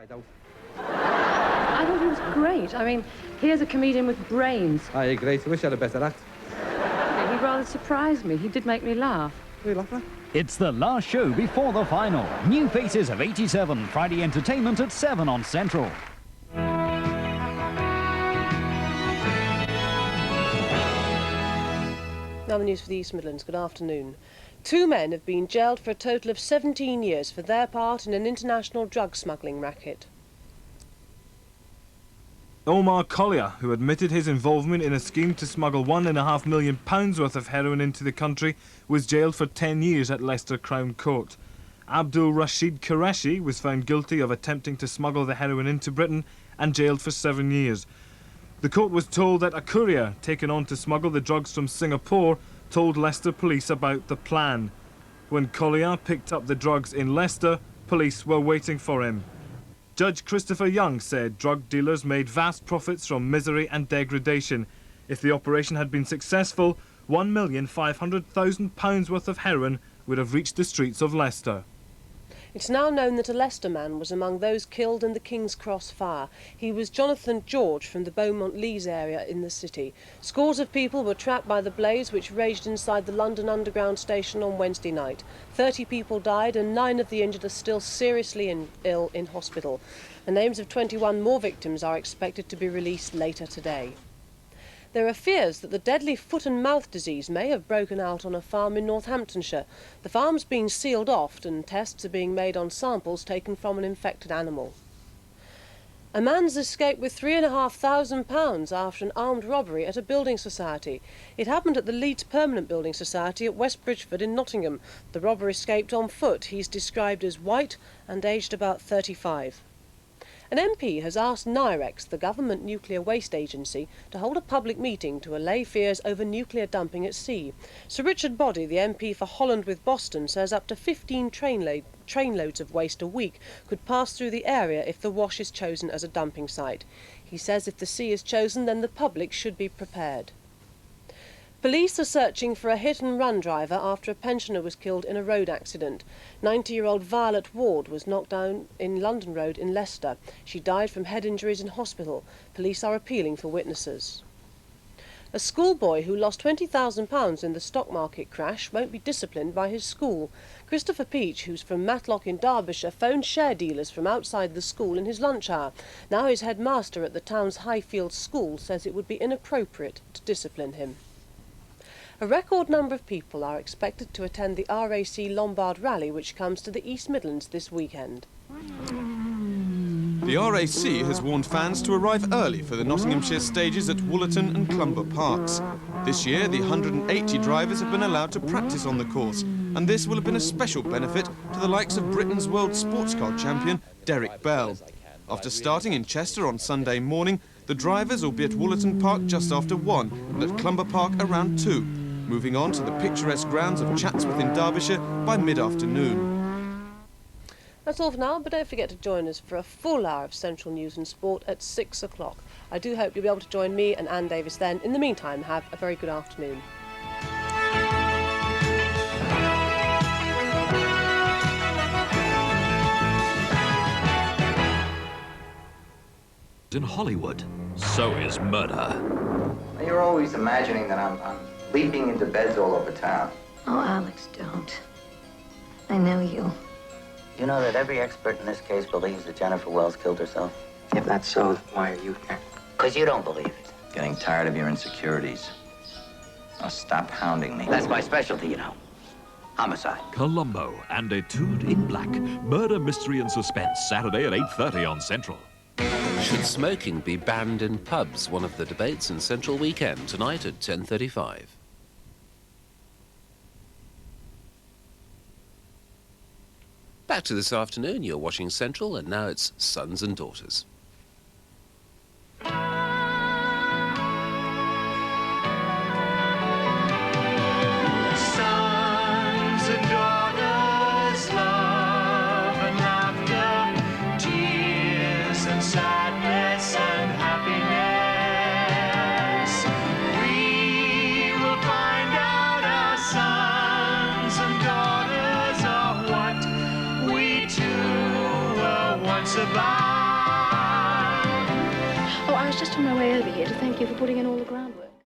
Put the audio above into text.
I don't. I thought he was great. I mean, here's a comedian with brains. Aye, great. I wish I had a better act. He rather surprised me. He did make me laugh. Are you laughing? It's the last show before the final. New Faces of 87, Friday entertainment at 7 on Central. Now the news for the East Midlands. Good afternoon. 2 men have been jailed for a total of 17 years for their part in an international drug smuggling racket. Omar Collier, who admitted his involvement in a scheme to smuggle £1.5 million worth of heroin into the country, was jailed for 10 years at Leicester Crown Court. Abdul Rashid Qureshi was found guilty of attempting to smuggle the heroin into Britain and jailed for 7 years. The court was told that a courier taken on to smuggle the drugs from Singapore told Leicester police about the plan. When Collier picked up the drugs in Leicester, police were waiting for him. Judge Christopher Young said drug dealers made vast profits from misery and degradation. If the operation had been successful, £1,500,000 worth of heroin would have reached the streets of Leicester. It's now known that a Leicester man was among those killed in the King's Cross fire. He was Jonathan George from the Beaumont Leys area in the city. Scores of people were trapped by the blaze which raged inside the London Underground station on Wednesday night. 30 people died and 9 of the injured are still seriously ill in hospital. The names of 21 more victims are expected to be released later today. There are fears that the deadly foot and mouth disease may have broken out on a farm in Northamptonshire. The farm's been sealed off and tests are being made on samples taken from an infected animal. A man's escaped with £3,500 after an armed robbery at a building society. It happened at the Leeds Permanent Building Society at West Bridgford in Nottingham. The robber escaped on foot. He's described as white and aged about 35. An MP has asked NIREX, the Government Nuclear Waste Agency, to hold a public meeting to allay fears over nuclear dumping at sea. Sir Richard Boddy, the MP for Holland with Boston, says up to 15 trainloads of waste a week could pass through the area if the wash is chosen as a dumping site. He says if the sea is chosen, then the public should be prepared. Police are searching for a hit-and-run driver after a pensioner was killed in a road accident. 90-year-old Violet Ward was knocked down in London Road in Leicester. She died from head injuries in hospital. Police are appealing for witnesses. A schoolboy who lost £20,000 in the stock market crash won't be disciplined by his school. Christopher Peach, who's from Matlock in Derbyshire, phoned share dealers from outside the school in his lunch hour. Now his headmaster at the town's Highfield school says it would be inappropriate to discipline him. A record number of people are expected to attend the RAC Lombard Rally, which comes to the East Midlands this weekend. The RAC has warned fans to arrive early for the Nottinghamshire stages at Woollerton and Clumber Parks. This year, the 180 drivers have been allowed to practice on the course, and this will have been a special benefit to the likes of Britain's World Sports Car champion, Derek Bell. After starting in Chester on Sunday morning, the drivers will be at Woollerton Park just after 1 and at Clumber Park around 2. Moving on to the picturesque grounds of Chatsworth in Derbyshire by mid-afternoon. That's all for now, but don't forget to join us for a full hour of Central News and Sport at 6 o'clock. I do hope you'll be able to join me and Anne Davis then. In the meantime, have a very good afternoon. In Hollywood, so is murder. You're always imagining that I'm leaping into beds all over town. Oh, Alex, don't. I know you. You know that every expert in this case believes that Jennifer Wells killed herself? If that's so, why are you here? Because you don't believe it. Getting tired of your insecurities. Now stop hounding me. That's my specialty, you know. Homicide. Columbo and Etude in Black. Murder, mystery and suspense. Saturday at 8:30 on Central. Should smoking be banned in pubs? One of the debates in Central Weekend tonight at 10:35. Back to this afternoon, you're watching Central, and now it's Sons and Daughters. Sons and daughters, love and laughter, tears and sadness and happiness. We will find out our sons and daughters are what we too were once about. just on my way over here to thank you for putting in all the groundwork.